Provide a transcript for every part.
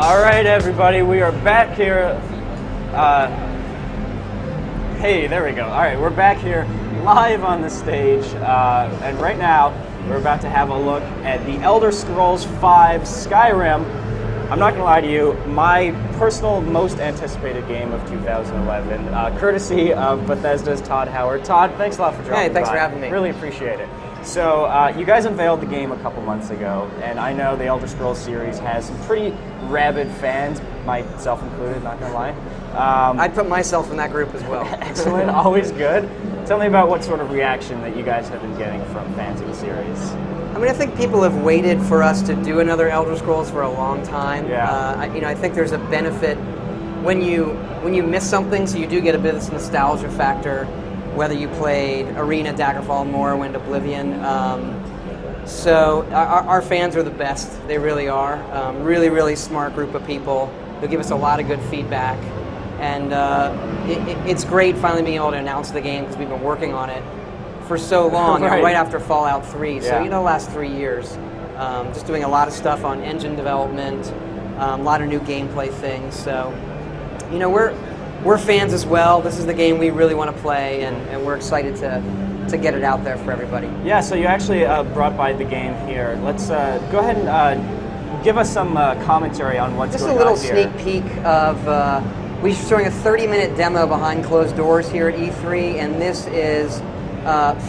All right, everybody, we are back here. Hey, there we go. All right, we're back here live on the stage, and right now we're about to have a look at the Elder Scrolls V Skyrim. I'm not gonna lie to you, my personal most anticipated game of 2011, courtesy of Bethesda's Todd Howard. Todd, thanks a lot for dropping by. Hey, thanks for having me. Really appreciate it. So, you guys unveiled the game a couple months ago, and I know the Elder Scrolls series has some pretty rabid fans, myself included, not gonna lie. I'd put myself in that group as well. Excellent, always good. Tell me about what sort of reaction that you guys have been getting from fans of the series. I mean, I think people have waited for us to do another Elder Scrolls for a long time. Yeah. I think there's a benefit when you miss something, so you do get a bit of this nostalgia factor, whether you played Arena, Daggerfall, Morrowind, Oblivion. So our fans are the best. They really are. Really, really smart group of people who give us a lot of good feedback. And it's great finally being able to announce the game because we've been working on it for so long, right after Fallout 3. So, the last 3 years. Just doing a lot of stuff on engine development, a lot of new gameplay things. So, we're fans as well. This is the game we really want to play, and we're excited to get it out there for everybody. Yeah, so you actually brought by the game here. Let's go ahead and give us some commentary on what's going on here. Just a little sneak peek of, we're showing a 30-minute demo behind closed doors here at E3, and this is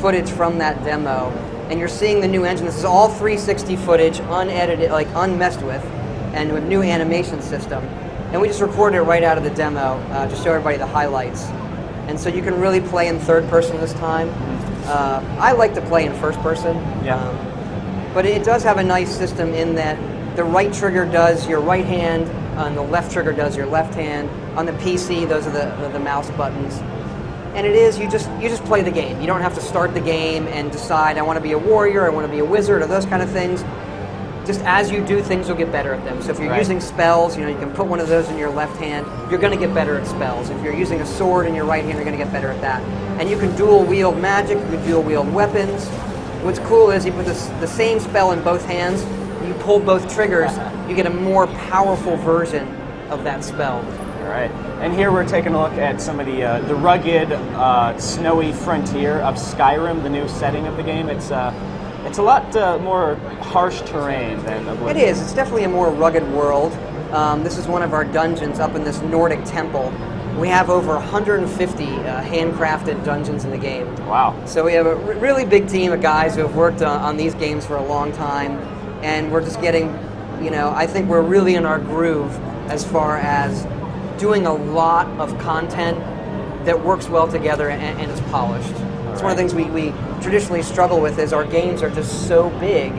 footage from that demo. And you're seeing the new engine. This is all 360 footage, unedited, like unmessed with, and with new animation system. And we just recorded it right out of the demo to show everybody the highlights. And so you can really play in third person this time. I like to play in first person. Yeah. But it does have a nice system in that the right trigger does your right hand, and the left trigger does your left hand. On the PC, those are the mouse buttons. And it is, you just play the game. You don't have to start the game and decide, I want to be a warrior, I want to be a wizard, or those kind of things. Just as you do things, you'll get better at them. So if you're using spells, you can put one of those in your left hand, you're going to get better at spells. If you're using a sword in your right hand, you're going to get better at that. And you can dual wield magic, you can dual wield weapons. What's cool is you put the same spell in both hands, you pull both triggers, you get a more powerful version of that spell. All right, and here we're taking a look at some of the rugged, snowy frontier of Skyrim, the new setting of the game. It's a lot more harsh terrain than Oblivion. It is. It's definitely a more rugged world. This is one of our dungeons up in this Nordic temple. We have over 150 handcrafted dungeons in the game. Wow. So we have a really big team of guys who have worked on these games for a long time, and we're just getting, I think we're really in our groove as far as doing a lot of content that works well together and is polished. It's one of the things we traditionally struggle with is our games are just so big,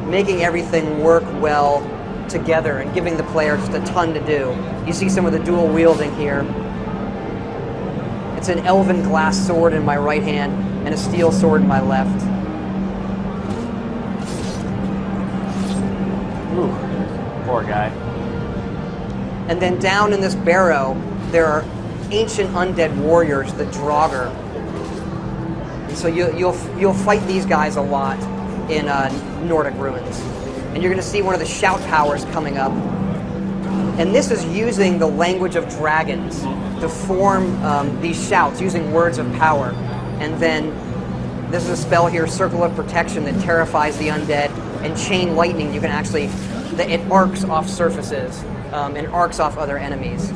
making everything work well together and giving the player just a ton to do. You see some of the dual wielding here. It's an elven glass sword in my right hand and a steel sword in my left. Ooh, poor guy. And then down in this barrow, there are ancient undead warriors, the Draugr. And so you'll fight these guys a lot in Nordic ruins. And you're going to see one of the shout powers coming up. And this is using the language of dragons to form these shouts, using words of power. And then this is a spell here, Circle of Protection, that terrifies the undead. And Chain Lightning, you can actually, it arcs off surfaces and arcs off other enemies.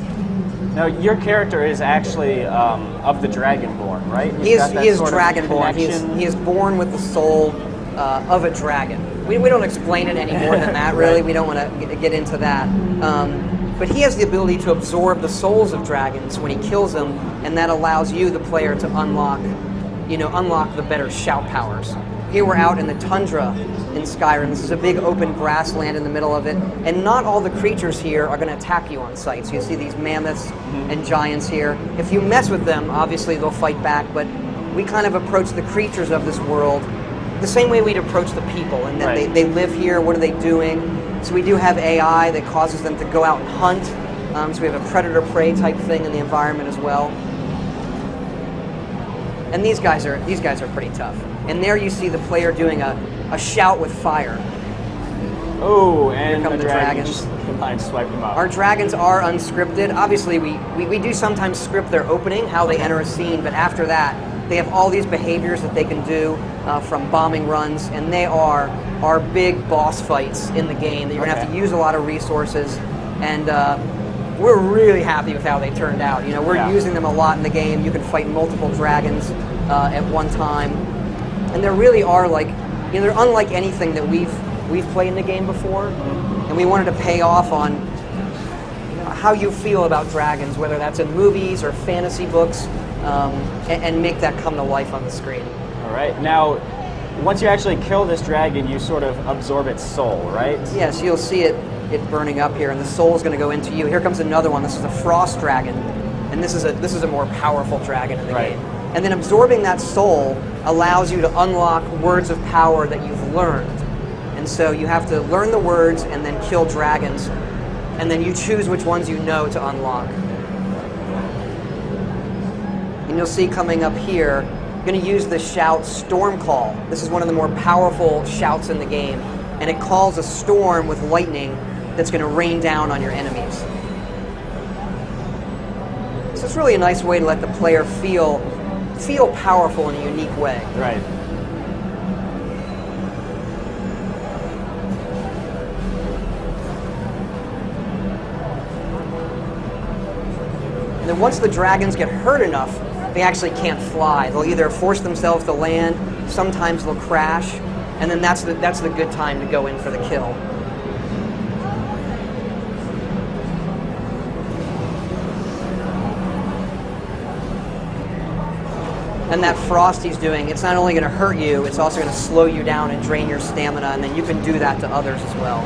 Now, your character is actually of the Dragonborn, right? He is Dragonborn. He is born with the soul of a dragon. We don't explain it any more than that, really. We don't want to get into that. But he has the ability to absorb the souls of dragons when he kills them, and that allows you, the player, to unlock the better shout powers. Here we're out in the tundra in Skyrim. This is a big open grassland in the middle of it, and not all the creatures here are going to attack you on sight. So you see these mammoths and giants here. If you mess with them, obviously they'll fight back, but we kind of approach the creatures of this world the same way we'd approach the people, and then they live here, what are they doing? So we do have AI that causes them to go out and hunt, so we have a predator-prey type thing in the environment as well. And these guys are pretty tough. And there you see the player doing a shout with fire. Oh, and come the dragons. Combined swipe them up. Our dragons are unscripted. Obviously, we do sometimes script their opening, how they enter a scene, but after that, they have all these behaviors that they can do from bombing runs, and they are our big boss fights in the game that you're going to have to use a lot of resources, and we're really happy with how they turned out. You know, we're using them a lot in the game. You can fight multiple dragons at one time, and they really are like, you know, they're unlike anything that we've played in the game before, and we wanted to pay off on how you feel about dragons, whether that's in movies or fantasy books, and make that come to life on the screen. All right. Now, once you actually kill this dragon, you sort of absorb its soul, right? Yes, you'll see it burning up here, and the soul is going to go into you. Here comes another one. This is a frost dragon, and this is a more powerful dragon in the game. And then absorbing that soul allows you to unlock words of power that you've learned. And so you have to learn the words and then kill dragons, and then you choose which ones you know to unlock. And you'll see coming up here, you're going to use the shout Storm Call. This is one of the more powerful shouts in the game, and it calls a storm with lightning that's going to rain down on your enemies. So it's really a nice way to let the player feel powerful in a unique way. Right. And then once the dragons get hurt enough, they actually can't fly. They'll either force themselves to land, sometimes they'll crash, and then that's the good time to go in for the kill. And that frost he's doing, it's not only going to hurt you, it's also going to slow you down and drain your stamina, and then you can do that to others as well.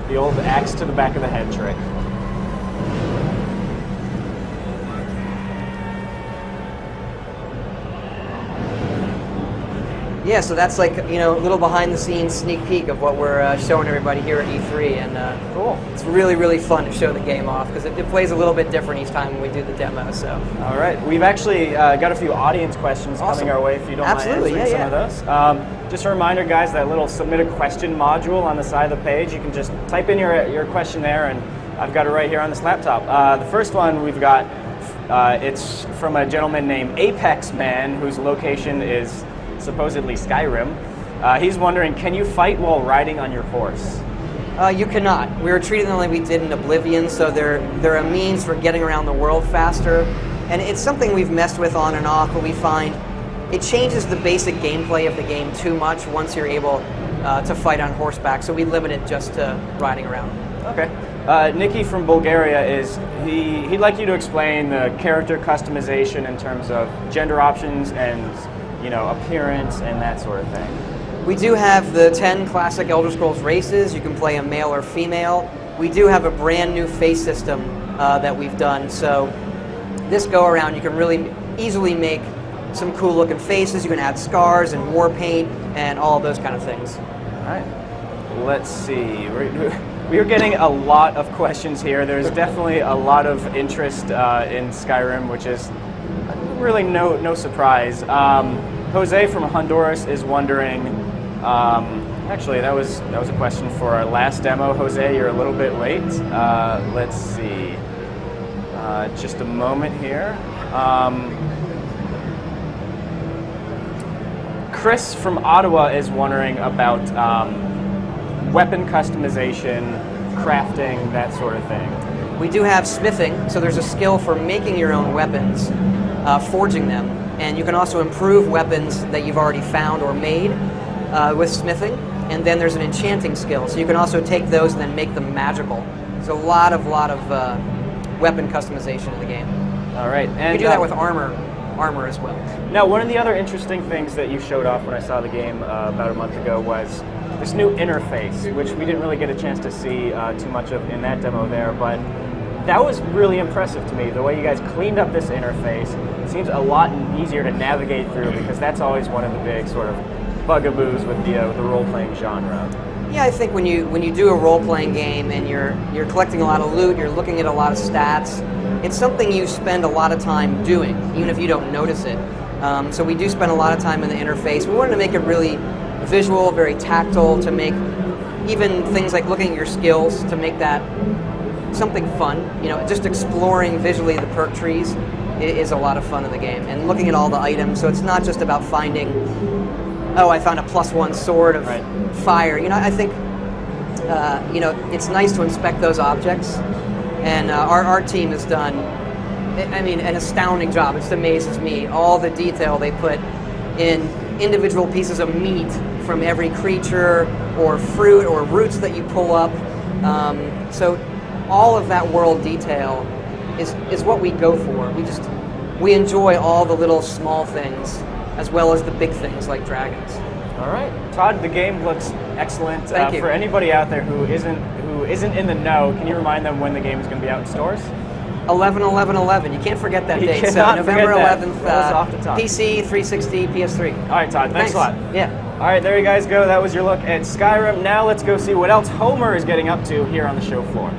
The old axe to the back of the head trick. Yeah, so that's like, you know, a little behind-the-scenes sneak peek of what we're showing everybody here at E3, and cool. It's really, really fun to show the game off because it plays a little bit different each time when we do the demo. So. All right, we've actually got a few audience questions coming our way. If you don't mind answering some of those. Just a reminder, guys, that little submit a question module on the side of the page. You can just type in your question there, and I've got it right here on this laptop. The first one we've got, it's from a gentleman named Apex Man, whose location is supposedly Skyrim. He's wondering, can you fight while riding on your horse? You cannot. We were treating them like we did in Oblivion, so they're a means for getting around the world faster. And it's something we've messed with on and off, but we find it changes the basic gameplay of the game too much once you're able to fight on horseback, so we limit it just to riding around. Okay. Nikki from Bulgaria he'd like you to explain the character customization in terms of gender options and, you know, appearance and that sort of thing. We do have the 10 classic Elder Scrolls races. You can play a male or female. We do have a brand new face system that we've done. So this go around, you can really easily make some cool looking faces. You can add scars and war paint and all those kind of things. All right. Let's see. We're getting a lot of questions here. There's definitely a lot of interest in Skyrim, which is really no surprise. Jose from Honduras is wondering, actually that was a question for our last demo. Jose, you're a little bit late. Let's see, just a moment here. Chris from Ottawa is wondering about weapon customization, crafting, that sort of thing. We do have smithing, so there's a skill for making your own weapons, forging them, and you can also improve weapons that you've already found or made with smithing, and then there's an enchanting skill, so you can also take those and then make them magical. There's a lot of weapon customization in the game. All right, and you can do that with armor as well. Now, one of the other interesting things that you showed off when I saw the game about a month ago was this new interface, which we didn't really get a chance to see too much of in that demo there, but that was really impressive to me, the way you guys cleaned up this interface. It seems a lot easier to navigate through, because that's always one of the big sort of bugaboos with the role-playing genre. Yeah, I think when you do a role-playing game and you're collecting a lot of loot, you're looking at a lot of stats, it's something you spend a lot of time doing, even if you don't notice it. So we do spend a lot of time in the interface. We wanted to make it really visual, very tactile, to make even things like looking at your skills, to make that something fun. You know, just exploring visually the perk trees is a lot of fun in the game, and looking at all the items. So it's not just about finding, oh, I found a +1 sword of fire. You know, I think you know, it's nice to inspect those objects, and our team has done, I mean, an astounding job. It just amazes me all the detail they put in individual pieces of meat from every creature or fruit or roots that you pull up. So all of that world detail is what we go for. We enjoy all the little small things as well as the big things like dragons. All right, Todd, the game looks excellent. Thank you. For anybody out there who isn't in the know, can you remind them when the game is going to be out in stores? 11/11/11. You can't forget that date. So cannot November forget that. 11th. Rolls off the top. PC, 360, PS3. All right, Todd. Thanks a lot. Yeah. All right, there you guys go. That was your look at Skyrim. Now let's go see what else Homer is getting up to here on the show floor.